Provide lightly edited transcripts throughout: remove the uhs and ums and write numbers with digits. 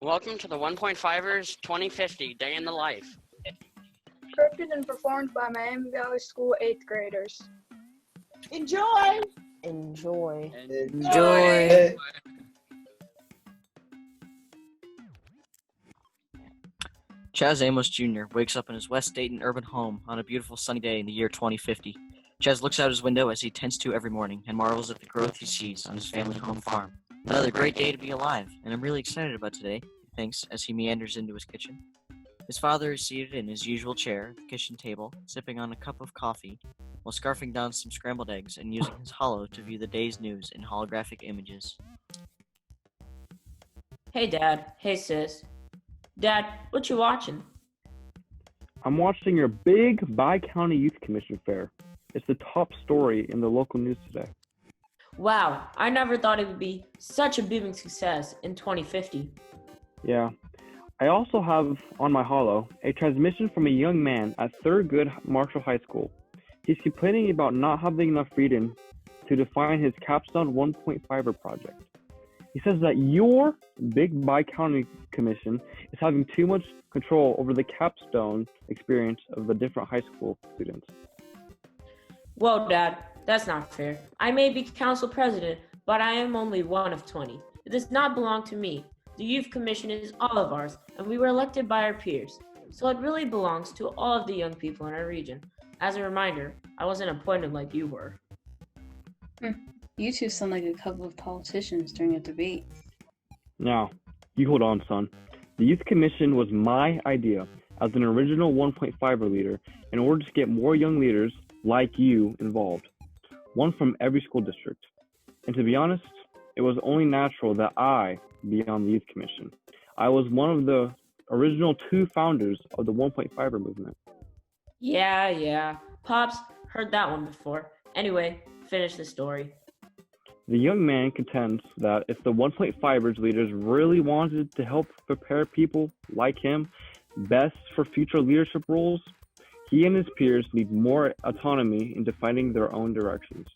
Welcome to the 1.5ers 2050 Day in the Life. Scripted and performed by Miami Valley School 8th graders. Enjoy! Enjoy. Chaz Amos Jr. wakes up in his West Dayton urban home on a beautiful sunny day in the year 2050. Chaz looks out his window as he tends to every morning and marvels at the growth he sees on his family home farm. Another great day to be alive, and I'm really excited about today, he thinks as he meanders into his kitchen. His father is seated in his usual chair at the kitchen table, sipping on a cup of coffee, while scarfing down some scrambled eggs and using his holo to view the day's news in holographic images. Hey, Dad. Hey, sis. Dad, what you watching? I'm watching your big Bi-County Youth Commission fair. It's the top story in the local news today. Wow, I never thought it would be such a booming success in 2050. Yeah. I also have on my holo a transmission from a young man at Thurgood Marshall High School. He's complaining about not having enough freedom to define his capstone 1.5er project. He says that your big Bi-County Commission is having too much control over the capstone experience of the different high school students. Whoa, Dad, that's not fair. I may be council president, but I am only one of 20. It does not belong to me. The Youth Commission is all of ours, and we were elected by our peers. So it really belongs to all of the young people in our region. As a reminder, I wasn't appointed like you were. You two sound like a couple of politicians during a debate. Now, you hold on, son. The Youth Commission was my idea as an original 1.5er leader in order to get more young leaders like you involved, one from every school district. And to be honest, it was only natural that I be on the Youth Commission. I was one of the original two founders of the 1.5er movement. Yeah. Pops, heard that one before. Anyway, finish the story. The young man contends that if the 1.5ers leaders really wanted to help prepare people like him best for future leadership roles, he and his peers need more autonomy in defining their own directions.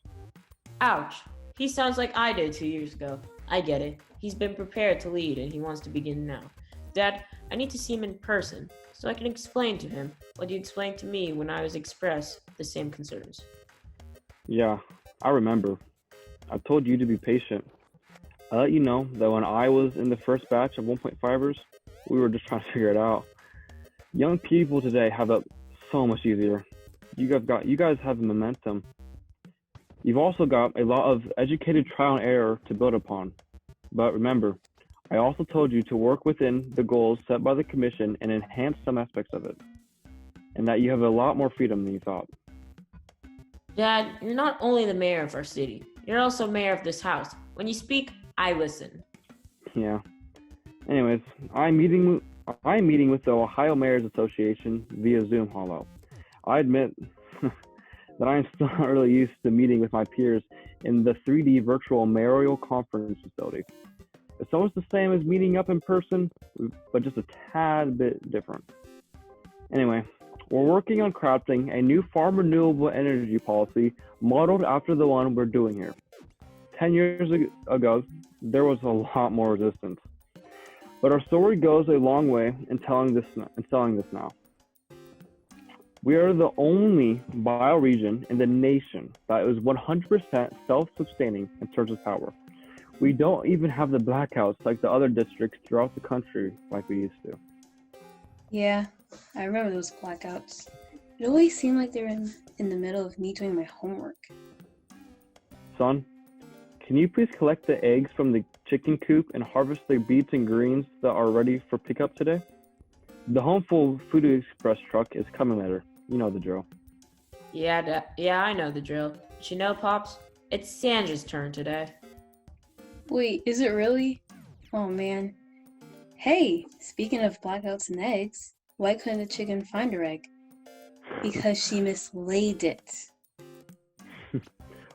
Ouch. He sounds like I did 2 years ago. I get it. He's been prepared to lead and he wants to begin now. Dad, I need to see him in person so I can explain to him what you explained to me when I was expressed the same concerns. Yeah, I remember. I told you to be patient. I let you know that when I was in the first batch of 1.5ers, we were just trying to figure it out. Young people today have it so much easier. You guys have momentum. You've also got a lot of educated trial and error to build upon. But remember, I also told you to work within the goals set by the commission and enhance some aspects of it. And that you have a lot more freedom than you thought. Dad, you're not only the mayor of our city, you're also mayor of this house. When you speak, I listen. Yeah. Anyways, I'm meeting with the Ohio Mayors Association via Zoom Holo. I admit that I am still not really used to meeting with my peers in the 3D virtual mayoral conference facility. It's almost the same as meeting up in person, but just a tad bit different. Anyway, we're working on crafting a new farm renewable energy policy modeled after the one we're doing here. 10 years ago, there was a lot more resistance. But our story goes a long way in selling this now. We are the only bioregion in the nation that is 100% self-sustaining in terms of power. We don't even have the blackouts like the other districts throughout the country like we used to. Yeah, I remember those blackouts. It always seemed like they were in the middle of me doing my homework. Son, can you please collect the eggs from the chicken coop and harvest the beets and greens that are ready for pickup today? The Homeful Food Express truck is coming later. You know the drill. Yeah, I know the drill. But you know, Pops, it's Sandra's turn today. Wait, is it really? Oh man. Hey, speaking of blackouts and eggs, why couldn't the chicken find her egg? Because she mislaid it.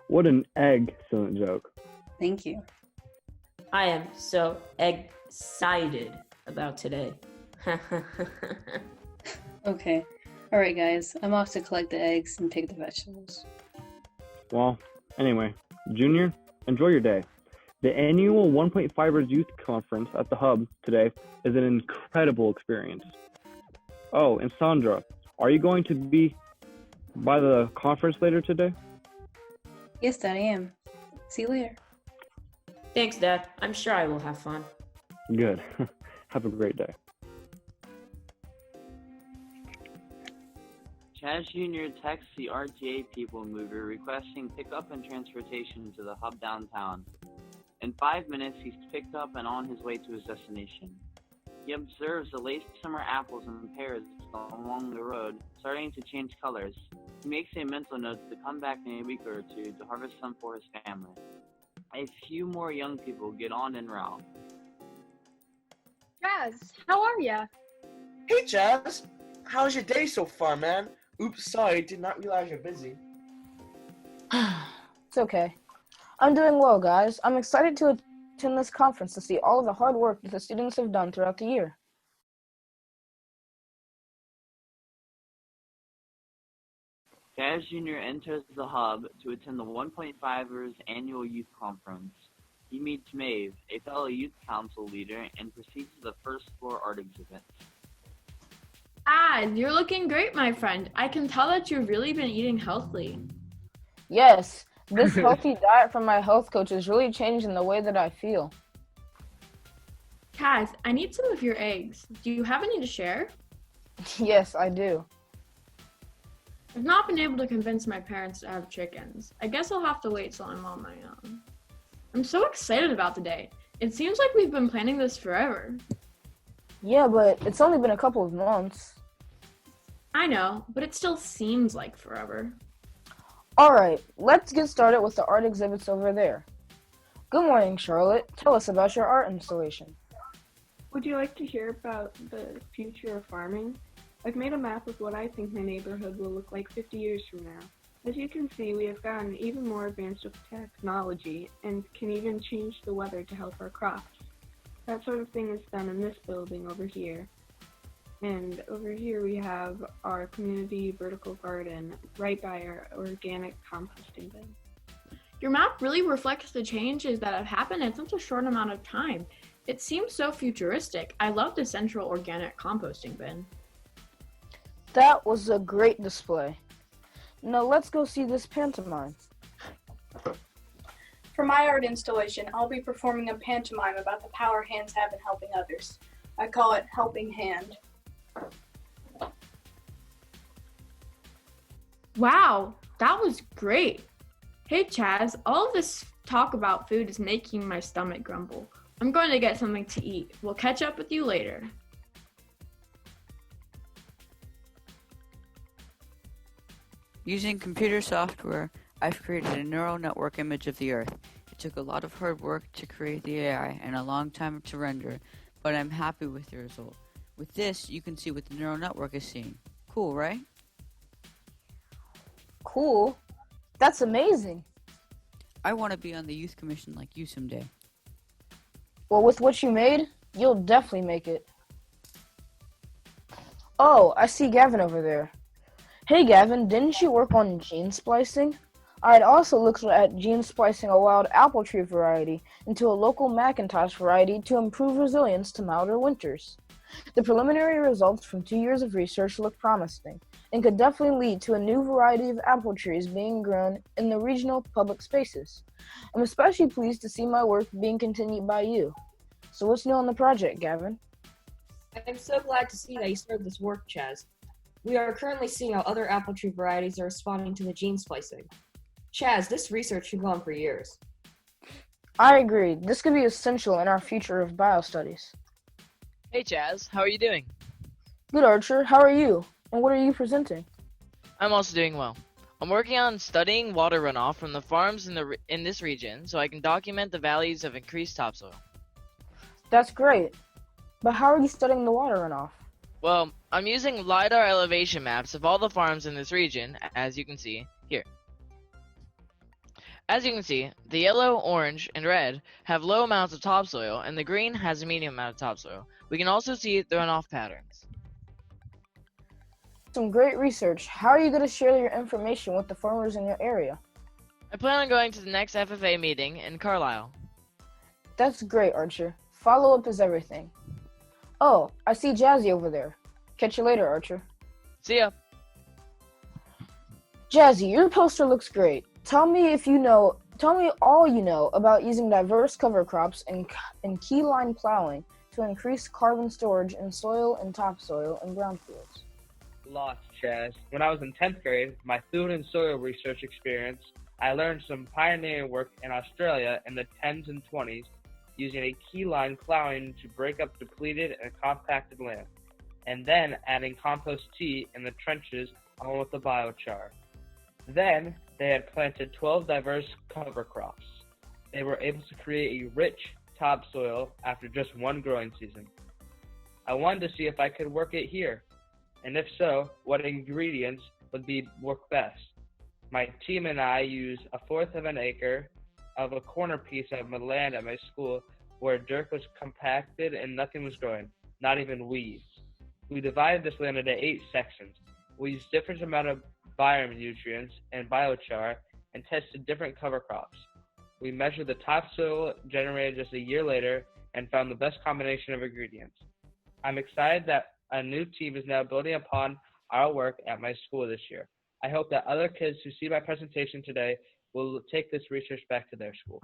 What an excellent joke. Thank you. I am so excited about today. Okay. Alright guys, I'm off to collect the eggs and pick the vegetables. Well, anyway, Junior, enjoy your day. The annual 1.5ers Youth Conference at the Hub today is an incredible experience. Oh, and Sandra, are you going to be by the conference later today? Yes, Dad, I am. See you later. Thanks, Dad. I'm sure I will have fun. Good. Have a great day. Chaz Jr. texts the RTA People Mover requesting pickup and transportation to the Hub downtown. In 5 minutes, he's picked up and on his way to his destination. He observes the late summer apples and pears along the road starting to change colors. He makes a mental note to come back in a week or two to harvest some for his family. A few more young people get on en route. Jazz, how are ya? Hey, Jazz. How's your day so far, man? Oops, sorry, did not realize you're busy. It's okay. I'm doing well, guys. I'm excited to attend this conference to see all of the hard work that the students have done throughout the year. Chaz Jr. enters the Hub to attend the 1.5ers Annual Youth Conference. He meets Maeve, a fellow youth council leader, and proceeds to the first floor art exhibit. Ah, you're looking great, my friend. I can tell that you've really been eating healthily. Yes, this healthy diet from my health coach is really changing the way that I feel. Kaz, I need some of your eggs. Do you have any to share? Yes, I do. I've not been able to convince my parents to have chickens. I guess I'll have to wait till I'm on my own. I'm so excited about the day. It seems like we've been planning this forever. Yeah, but it's only been a couple of months. I know, but it still seems like forever. Alright, let's get started with the art exhibits over there. Good morning, Charlotte. Tell us about your art installation. Would you like to hear about the future of farming? I've made a map of what I think my neighborhood will look like 50 years from now. As you can see, we have gotten even more advanced with technology and can even change the weather to help our crops. That sort of thing is done in this building over here. And over here we have our community vertical garden right by our organic composting bin. Your map really reflects the changes that have happened in such a short amount of time. It seems so futuristic. I love the central organic composting bin. That was a great display. Now let's go see this pantomime. For my art installation, I'll be performing a pantomime about the power hands have in helping others. I call it Helping Hand. Wow, that was great. Hey Chaz, all of this talk about food is making my stomach grumble. I'm going to get something to eat. We'll catch up with you later. Using computer software, I've created a neural network image of the Earth. It took a lot of hard work to create the AI and a long time to render, but I'm happy with the result. With this, you can see what the neural network is seeing. Cool, right? Cool? That's amazing. I want to be on the youth commission like you someday. Well, with what you made, you'll definitely make it. Oh, I see Gavin over there. Hey Gavin, didn't you work on gene splicing? I'd also looked at gene splicing a wild apple tree variety into a local Macintosh variety to improve resilience to milder winters. The preliminary results from 2 years of research look promising and could definitely lead to a new variety of apple trees being grown in the regional public spaces. I'm especially pleased to see my work being continued by you. So what's new on the project, Gavin? I'm so glad to see that you started this work, Chaz. We are currently seeing how other apple tree varieties are responding to the gene splicing. Chaz, this research should go on for years. I agree. This could be essential in our future of biostudies. Hey Chaz, how are you doing? Good, Archer. How are you? And what are you presenting? I'm also doing well. I'm working on studying water runoff from the farms in this region so I can document the values of increased topsoil. That's great. But how are you studying the water runoff? Well, I'm using LiDAR elevation maps of all the farms in this region, as you can see here. As you can see, the yellow, orange, and red have low amounts of topsoil, and the green has a medium amount of topsoil. We can also see the runoff patterns. Some great research. How are you going to share your information with the farmers in your area? I plan on going to the next FFA meeting in Carlisle. That's great, Archer. Follow up is everything. Oh, I see Jazzy over there. Catch you later, Archer. See ya. Jazzy, your poster looks great. Tell me all you know about using diverse cover crops and keyline plowing to increase carbon storage in soil and topsoil in brownfields. Lots, Chaz. When I was in 10th grade, my food and soil research experience, I learned some pioneering work in Australia in the 10s and 20s using a keyline plowing to break up depleted and compacted land, and then adding compost tea in the trenches along with the biochar. Then, they had planted 12 diverse cover crops. They were able to create a rich topsoil after just one growing season. I wanted to see if I could work it here, and if so, what ingredients would work best. My team and I used 1/4 of an acre of a corner piece of my land at my school where dirt was compacted and nothing was growing, not even weeds. We divided this land into 8 sections. We used different amount of bionutrients and biochar and tested different cover crops. We measured the topsoil generated just a year later and found the best combination of ingredients. I'm excited that a new team is now building upon our work at my school this year. I hope that other kids who see my presentation today will take this research back to their school.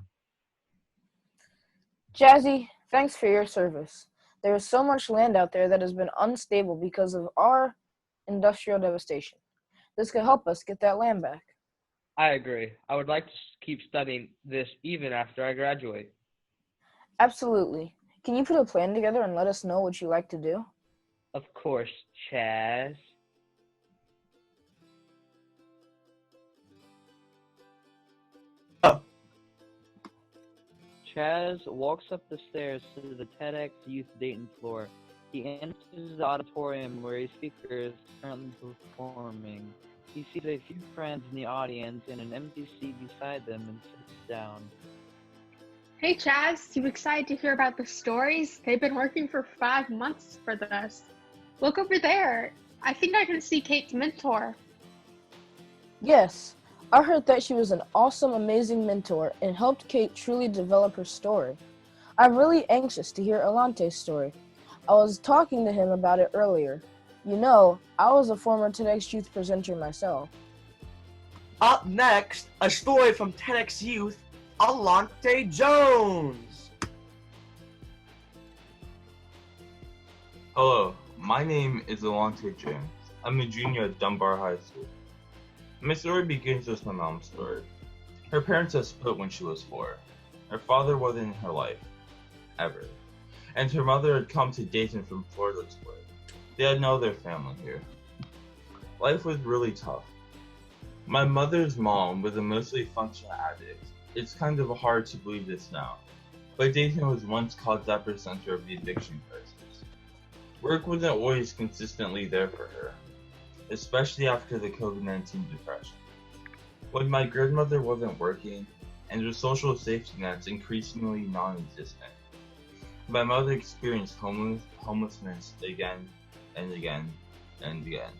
Jazzy, thanks for your service. There is so much land out there that has been unstable because of our industrial devastation. This could help us get that land back. I agree. I would like to keep studying this even after I graduate. Absolutely. Can you put a plan together and let us know what you like to do? Of course, Chaz. Chaz walks up the stairs to the TEDx Youth Dayton floor. He enters the auditorium where a speaker is currently performing. He sees a few friends in the audience and an empty seat beside them and sits down. Hey Chaz, you excited to hear about the stories? They've been working for 5 months for this. Look over there. I think I can see Kate's mentor. Yes, I heard that she was an awesome, amazing mentor and helped Kate truly develop her story. I'm really anxious to hear Alante's story. I was talking to him about it earlier. You know, I was a former TEDx Youth presenter myself. Up next, a story from TEDx Youth, Alante Jones. Hello, my name is Alante Jones. I'm a junior at Dunbar High School. My story begins with my mom's story. Her parents had split when she was 4. Her father wasn't in her life, ever. And her mother had come to Dayton from Florida to work. They had no other family here. Life was really tough. My mother's mom was a mostly functional addict. It's kind of hard to believe this now, but Dayton was once called the epicenter of the addiction crisis. Work wasn't always consistently there for her, especially after the COVID-19 depression. When my grandmother wasn't working, and her social safety nets increasingly non-existent, my mother experienced homelessness again and again and again.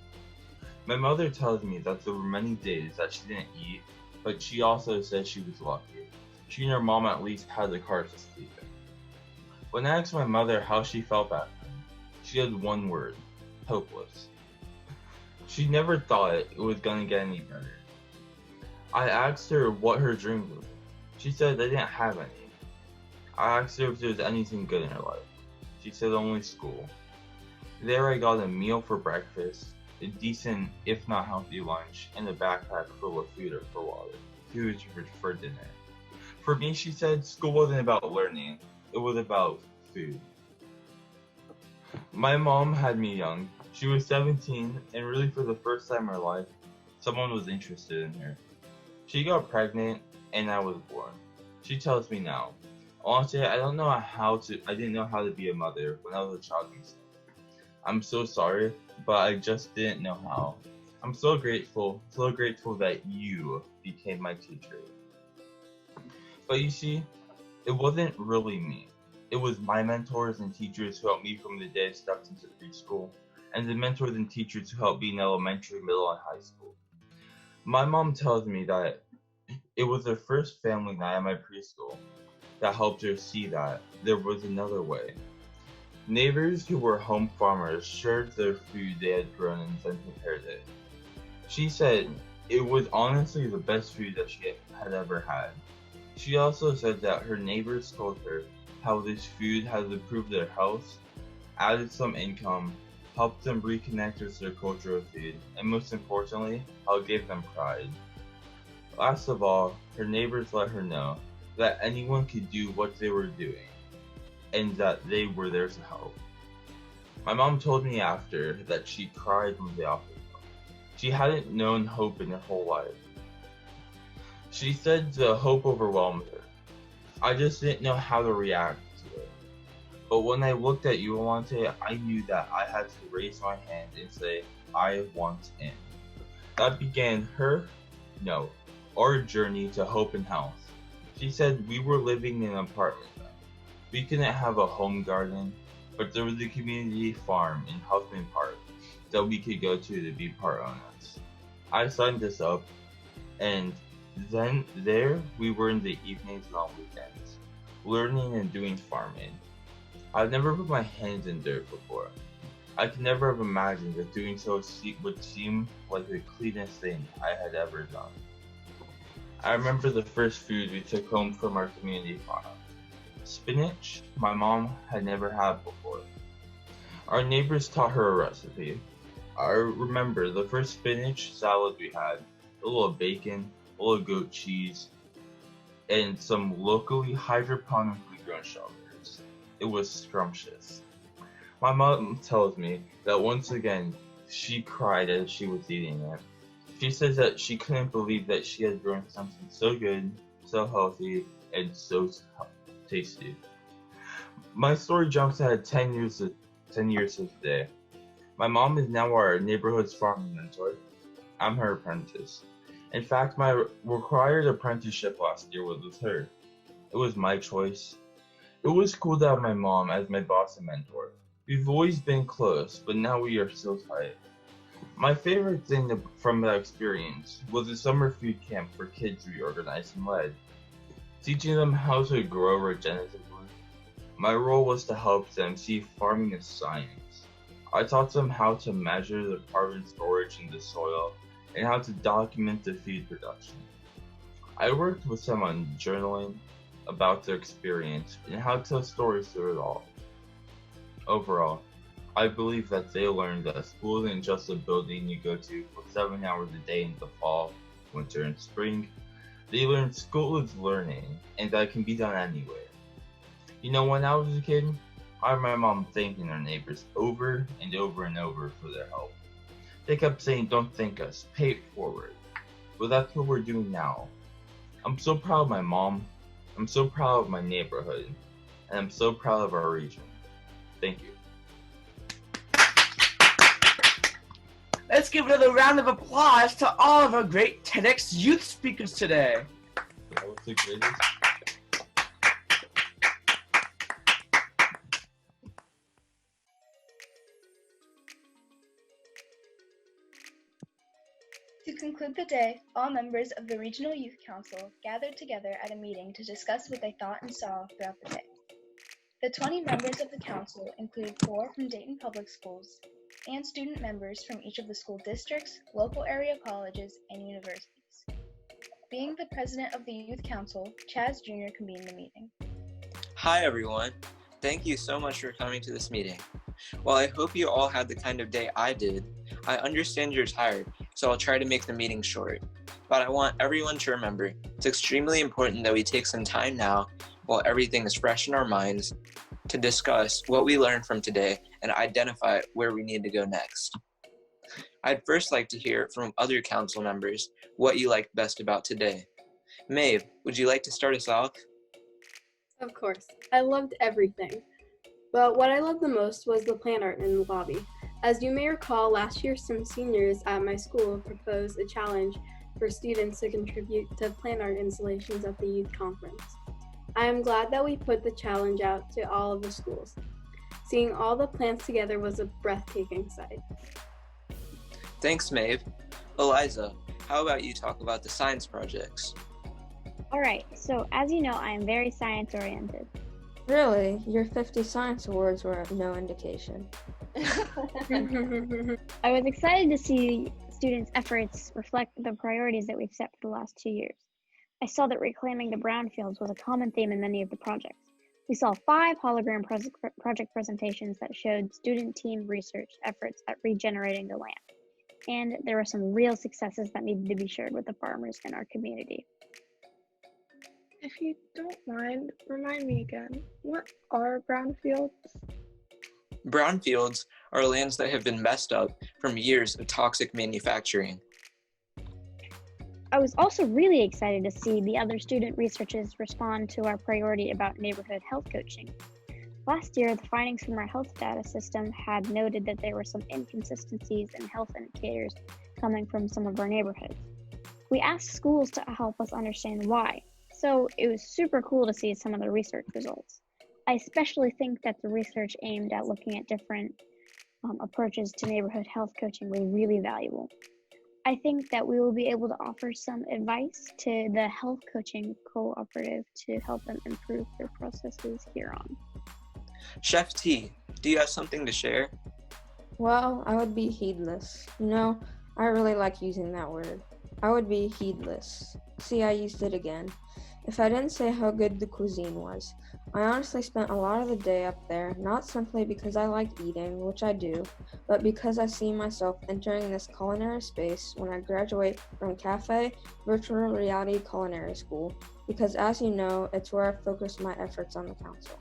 My mother tells me that there were many days that she didn't eat, but she also said she was lucky. She and her mom at least had a car to sleep in. When I asked my mother how she felt back then, she had one word: hopeless. She never thought it was gonna get any better. I asked her what her dreams were. She said they didn't have any. I asked her if there was anything good in her life. She said only school. There I got a meal for breakfast, a decent, if not healthy lunch, and a backpack full of food for water. Food for dinner. For me, she said, school wasn't about learning, it was about food. My mom had me young. She was 17, and really for the first time in her life, someone was interested in her. She got pregnant, and I was born. She tells me now, honestly, I didn't know how to be a mother when I was a child myself. I'm so sorry, but I just didn't know how. I'm so grateful that you became my teacher. But you see, it wasn't really me. It was my mentors and teachers who helped me from the day I stepped into preschool, and the mentors and teachers who helped me in elementary, middle, and high school. My mom tells me that it was their first family night at my preschool. that helped her see that there was another way. Neighbors who were home farmers shared their food they had grown and then prepared it. She said it was honestly the best food that she had ever had. She also said that her neighbors told her how this food had improved their health, added some income, helped them reconnect with their culture of food, and most importantly, how it gave them pride. Last of all, her neighbors let her know that anyone could do what they were doing, and that they were there to help. My mom told me after that she cried when they offered help. She hadn't known hope in her whole life. She said the hope overwhelmed her. I just didn't know how to react to it. But when I looked at you, Alante, I knew that I had to raise my hand and say, I want in. That began our journey to hope and health. She said we were living in an apartment then. We couldn't have a home garden, but there was a community farm in Huffman Park that we could go to be part owners. I signed us up, and then there we were in the evenings and on weekends, learning and doing farming. I've never put my hands in dirt before. I could never have imagined that doing so would seem like the cleanest thing I had ever done. I remember the first food we took home from our community farm. Spinach my mom had never had before. Our neighbors taught her a recipe. I remember the first spinach salad we had, a little bacon, a little goat cheese, and some locally hydroponically grown strawberries. It was scrumptious. My mom tells me that once again she cried as she was eating it. She says that she couldn't believe that she had grown something so good, so healthy, and so tasty. My story jumps ahead 10 years to today. My mom is now our neighborhood's farming mentor. I'm her apprentice. In fact, my required apprenticeship last year was with her. It was my choice. It was cool to have my mom as my boss and mentor. We've always been close, but now we are so tight. My favorite thing from that experience was the summer food camp for kids we organized and led, teaching them how to grow regeneratively. My role was to help them see farming as science. I taught them how to measure the carbon storage in the soil and how to document the feed production. I worked with them on journaling about their experience and how to tell stories through it all. Overall, I believe that they learned that school isn't just a building you go to for 7 hours a day in the fall, winter, and spring. They learned school is learning, and that it can be done anywhere. You know, when I was a kid, I heard my mom thanking her neighbors over and over and over for their help. They kept saying, don't thank us, pay it forward. Well, that's what we're doing now. I'm so proud of my mom, I'm so proud of my neighborhood, and I'm so proud of our region. Thank you. Let's give another round of applause to all of our great TEDx youth speakers today. That was the greatest. To conclude the day, all members of the Regional Youth Council gathered together at a meeting to discuss what they thought and saw throughout the day. The 20 members of the council include 4 from Dayton Public Schools and student members from each of the school districts, local area colleges, and universities. Being the president of the Youth Council, Chaz Jr. convened the meeting. Hi everyone. Thank you so much for coming to this meeting. While I hope you all had the kind of day I did, I understand you're tired, so I'll try to make the meeting short. But I want everyone to remember, it's extremely important that we take some time now, while everything is fresh in our minds, to discuss what we learned from today and identify where we need to go next. I'd first like to hear from other council members what you liked best about today. Maeve, would you like to start us off? Of course. I loved everything. But what I loved the most was the plant art in the lobby. As you may recall, last year some seniors at my school proposed a challenge for students to contribute to plant art installations at the youth conference. I am glad that we put the challenge out to all of the schools. Seeing all the plants together was a breathtaking sight. Thanks, Maeve. Eliza, how about you talk about the science projects? Alright, so as you know, I am very science oriented. Really? Your 50 science awards were no indication. I was excited to see students' efforts reflect the priorities that we've set for the last 2 years. I saw that reclaiming the brownfields was a common theme in many of the projects. We saw 5 hologram project presentations that showed student team research efforts at regenerating the land. And there were some real successes that needed to be shared with the farmers in our community. If you don't mind, remind me again, what are brownfields? Brownfields are lands that have been messed up from years of toxic manufacturing. I was also really excited to see the other student researchers respond to our priority about neighborhood health coaching. Last year, the findings from our health data system had noted that there were some inconsistencies in health indicators coming from some of our neighborhoods. We asked schools to help us understand why, so it was super cool to see some of the research results. I especially think that the research aimed at looking at different approaches to neighborhood health coaching was really valuable. I think that we will be able to offer some advice to the health coaching cooperative to help them improve their processes here on. Chef T, do you have something to share? Well, I would be heedless. You know, I really like using that word. I would be heedless. See, I used it again. If I didn't say how good the cuisine was. I honestly spent a lot of the day up there, not simply because I like eating, which I do, but because I see myself entering this culinary space when I graduate from Cafe Virtual Reality Culinary School, because as you know, it's where I focus my efforts on the council.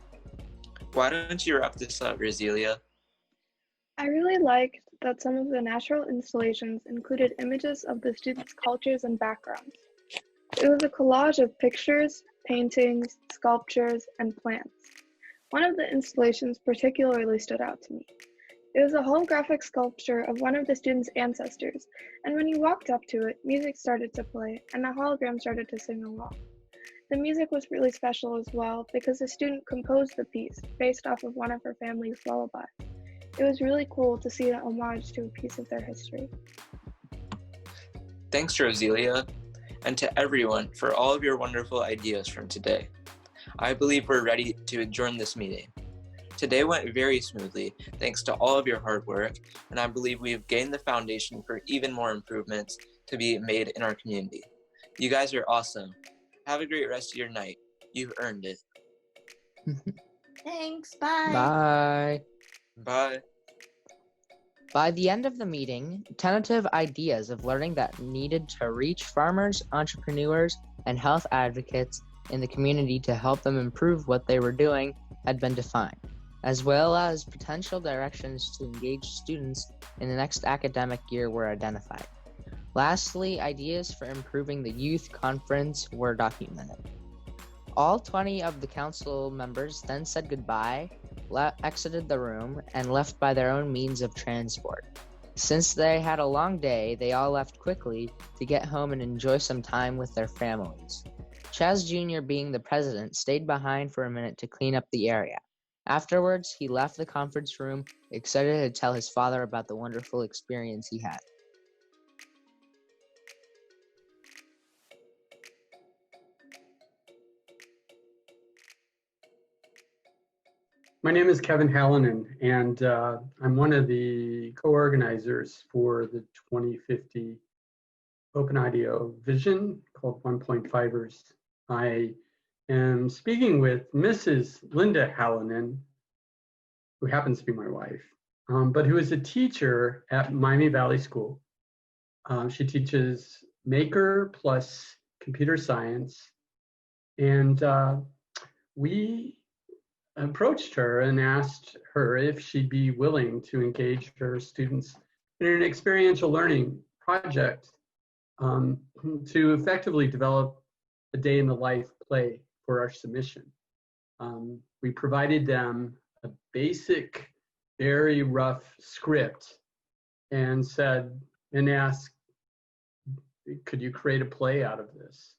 Why don't you wrap this up, Roselia? I really liked that some of the natural installations included images of the students' cultures and backgrounds. It was a collage of pictures, paintings, sculptures, and plants. One of the installations particularly stood out to me. It was a holographic sculpture of one of the students' ancestors, and when you walked up to it, music started to play, and the hologram started to sing along. The music was really special as well because the student composed the piece based off of one of her family's lullabies. It was really cool to see an homage to a piece of their history. Thanks, Roselia, and to everyone for all of your wonderful ideas from today. I believe we're ready to adjourn this meeting. Today went very smoothly thanks to all of your hard work, and I believe we have gained the foundation for even more improvements to be made in our community. You guys are awesome. Have a great rest of your night. You've earned it. Thanks. Bye. Bye. Bye. By the end of the meeting, tentative ideas of learning that needed to reach farmers, entrepreneurs, and health advocates in the community to help them improve what they were doing had been defined, as well as potential directions to engage students in the next academic year were identified. Lastly, ideas for improving the youth conference were documented. All 20 of the council members then said goodbye, exited the room, and left by their own means of transport. Since they had a long day, they all left quickly to get home and enjoy some time with their families. Chaz Jr., being the president, stayed behind for a minute to clean up the area. Afterwards, he left the conference room, excited to tell his father about the wonderful experience he had. My name is Kevin Hallinan, and I'm one of the co-organizers for the 2050 Open Audio Vision called 1.5ers. I am speaking with Mrs. Linda Hallinan, who happens to be my wife, but who is a teacher at Miami Valley School. She teaches Maker plus computer science, and we approached her and asked her if she'd be willing to engage her students in an experiential learning project to effectively develop a day in the life play for our submission. We provided them a basic, very rough script and asked, could you create a play out of this?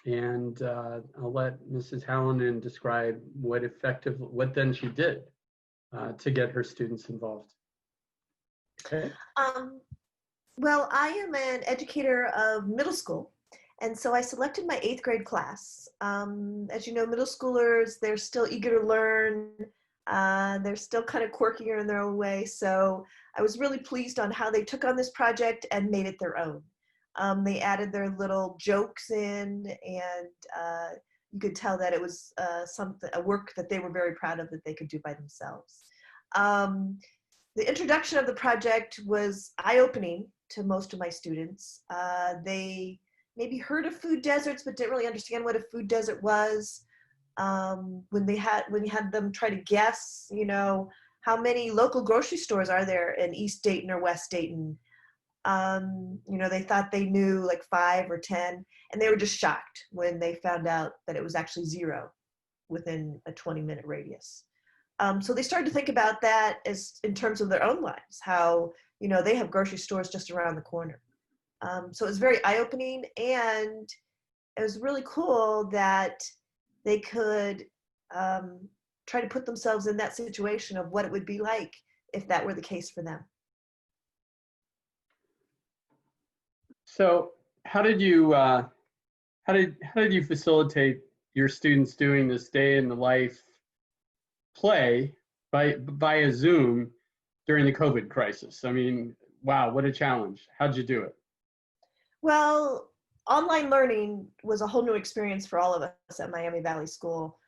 I'll let Mrs. Hallinan describe what then she did to get her students involved. Okay. Well, I am an educator of middle school, And so I selected my 8th grade class. As you know, middle schoolers, they're still eager to learn. They're still kind of quirkier in their own way. So I was really pleased on how they took on this project and made it their own. They added their little jokes in, and you could tell that it was a work that they were very proud of that they could do by themselves. The introduction of the project was eye-opening to most of my students. They maybe heard of food deserts, but didn't really understand what a food desert was. When you had them try to guess, how many local grocery stores are there in East Dayton or West Dayton? They thought they knew like 5 or 10, and they were just shocked when they found out that it was actually 0 within a 20-minute radius. So they started to think about that as in terms of their own lives, how, they have grocery stores just around the corner. So it was very eye-opening, and it was really cool that they could try to put themselves in that situation of what it would be like if that were the case for them. So how did you facilitate your students doing this day in the life play via Zoom during the COVID crisis? I mean, wow, what a challenge. How'd you do it? Well, online learning was a whole new experience for all of us at Miami Valley School.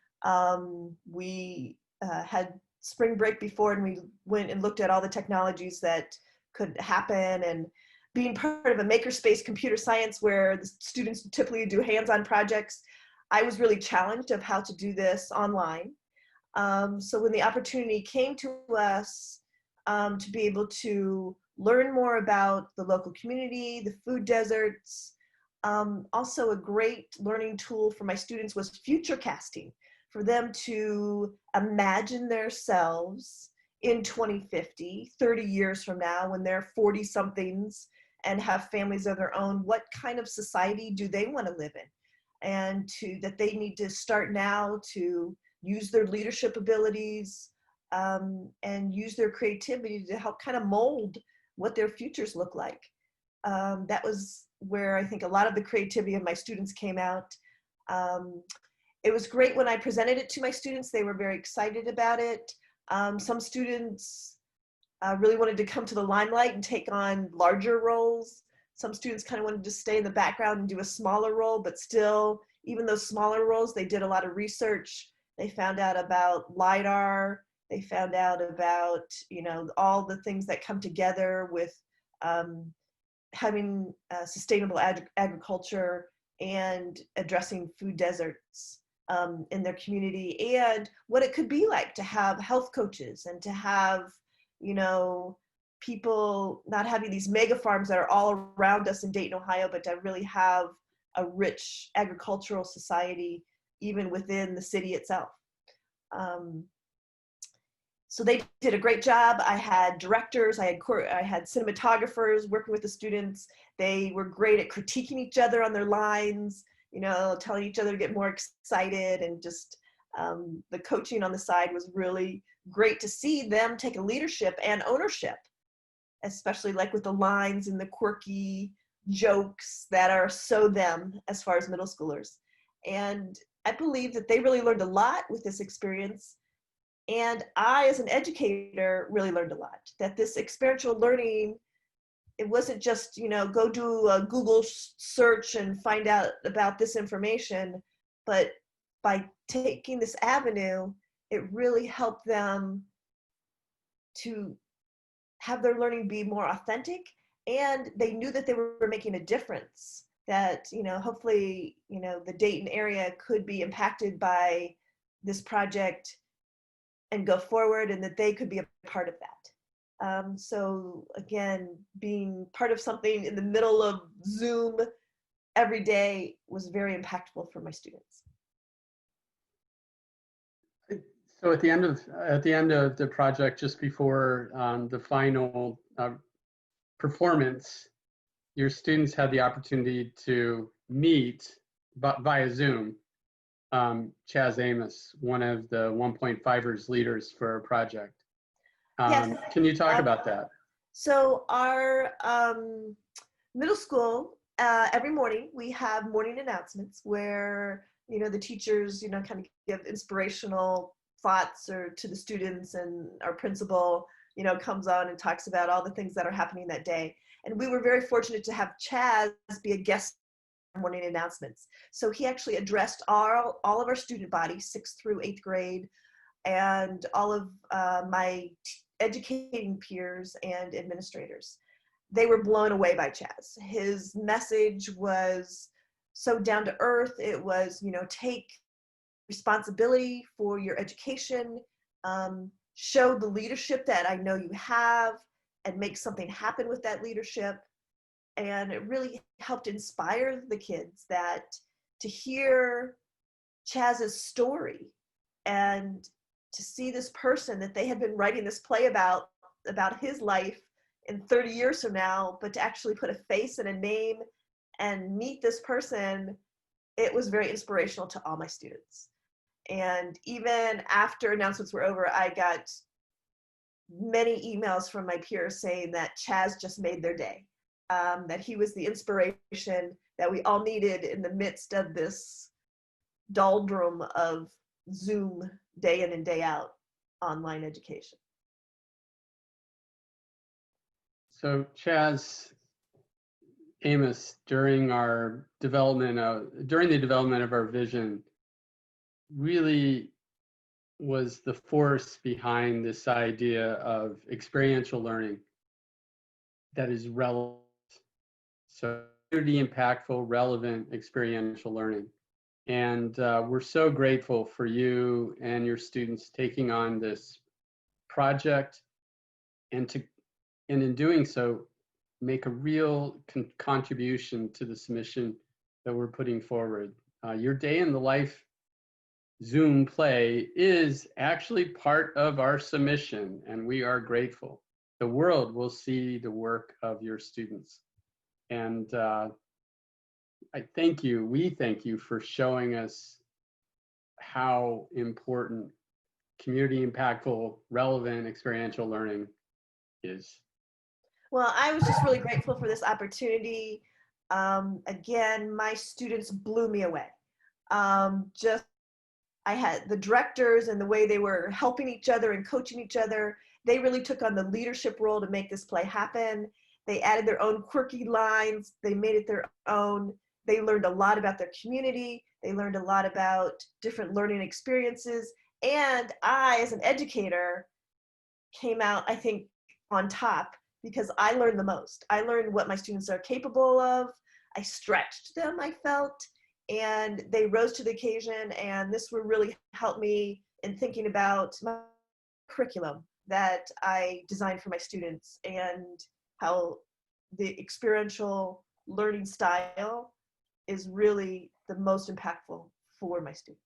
We had spring break before, and we went and looked at all the technologies that could happen, and being part of a makerspace computer science where the students typically do hands-on projects, I was really challenged of how to do this online. So when the opportunity came to us to be able to learn more about the local community, the food deserts, also a great learning tool for my students was future casting, for them to imagine themselves in 2050, 30 years from now, when they're 40-somethings and have families of their own. What kind of society do they want to live in? And that they need to start now to use their leadership abilities and use their creativity to help kind of mold what their futures look like. That was where I think a lot of the creativity of my students came out. It was great when I presented it to my students. They were very excited about it. Some students really wanted to come to the limelight and take on larger roles. Some students kind of wanted to stay in the background and do a smaller role, but still, even those smaller roles, they did a lot of research. They found out about LIDAR. They found out about, all the things that come together with having sustainable agriculture and addressing food deserts in their community, and what it could be like to have health coaches and to have, people not having these mega farms that are all around us in Dayton, Ohio, but to really have a rich agricultural society even within the city itself. So they did a great job. I had directors, I had cinematographers working with the students. They were great at critiquing each other on their lines, telling each other to get more excited, and just the coaching on the side was really great to see them take a leadership and ownership, especially like with the lines and the quirky jokes that are so them as far as middle schoolers. And I believe that they really learned a lot with this experience. And I, as an educator, really learned a lot. That this experiential learning, it wasn't just, go do a Google search and find out about this information, but by taking this avenue, it really helped them to have their learning be more authentic, and they knew that they were making a difference, that, hopefully, the Dayton area could be impacted by this project and go forward, and that they could be a part of that. So again, being part of something in the middle of Zoom every day was very impactful for my students. So at the end of the project, just before the final performance, your students had the opportunity to meet via Zoom Chaz Amos, one of the 1.5ers leaders for our project. Yes. Can you talk about that? So our middle school every morning we have morning announcements where, the teachers, kind of give inspirational thoughts or to the students, and our principal, comes on and talks about all the things that are happening that day. And we were very fortunate to have Chaz be a guest morning announcements. So he actually addressed all of our student body, 6th through 8th grade, and all of my educating peers and administrators. They were blown away by Chaz. His message was so down to earth. It was, take responsibility for your education, show the leadership that I know you have, and make something happen with that leadership. And it really helped inspire the kids that to hear Chaz's story and to see this person that they had been writing this play about his life in 30 years from now, but to actually put a face and a name and meet this person, it was very inspirational to all my students. And even after announcements were over, I got many emails from my peers saying that Chaz just made their day, that he was the inspiration that we all needed in the midst of this doldrum of Zoom day in and day out online education. So Chaz, Amos, during the development of our vision, really was the force behind this idea of experiential learning that is relevant. So community impactful, relevant experiential learning. And we're so grateful for you and your students taking on this project, and in doing so, make a real contribution to this mission that we're putting forward. Your Day in the Life Zoom play is actually part of our submission, and we are grateful. The world will see the work of your students. And we thank you for showing us how important community impactful, relevant experiential learning is. Well, I was just really grateful for this opportunity. Again, my students blew me away. I had the directors and the way they were helping each other and coaching each other. They really took on the leadership role to make this play happen. They added their own quirky lines. They made it their own. They learned a lot about their community. They learned a lot about different learning experiences. And I, as an educator, came out, I think, on top because I learned the most. I learned what my students are capable of. I stretched them, I felt, and they rose to the occasion. And this will really help me in thinking about my curriculum that I designed for my students and how the experiential learning style is really the most impactful for my students.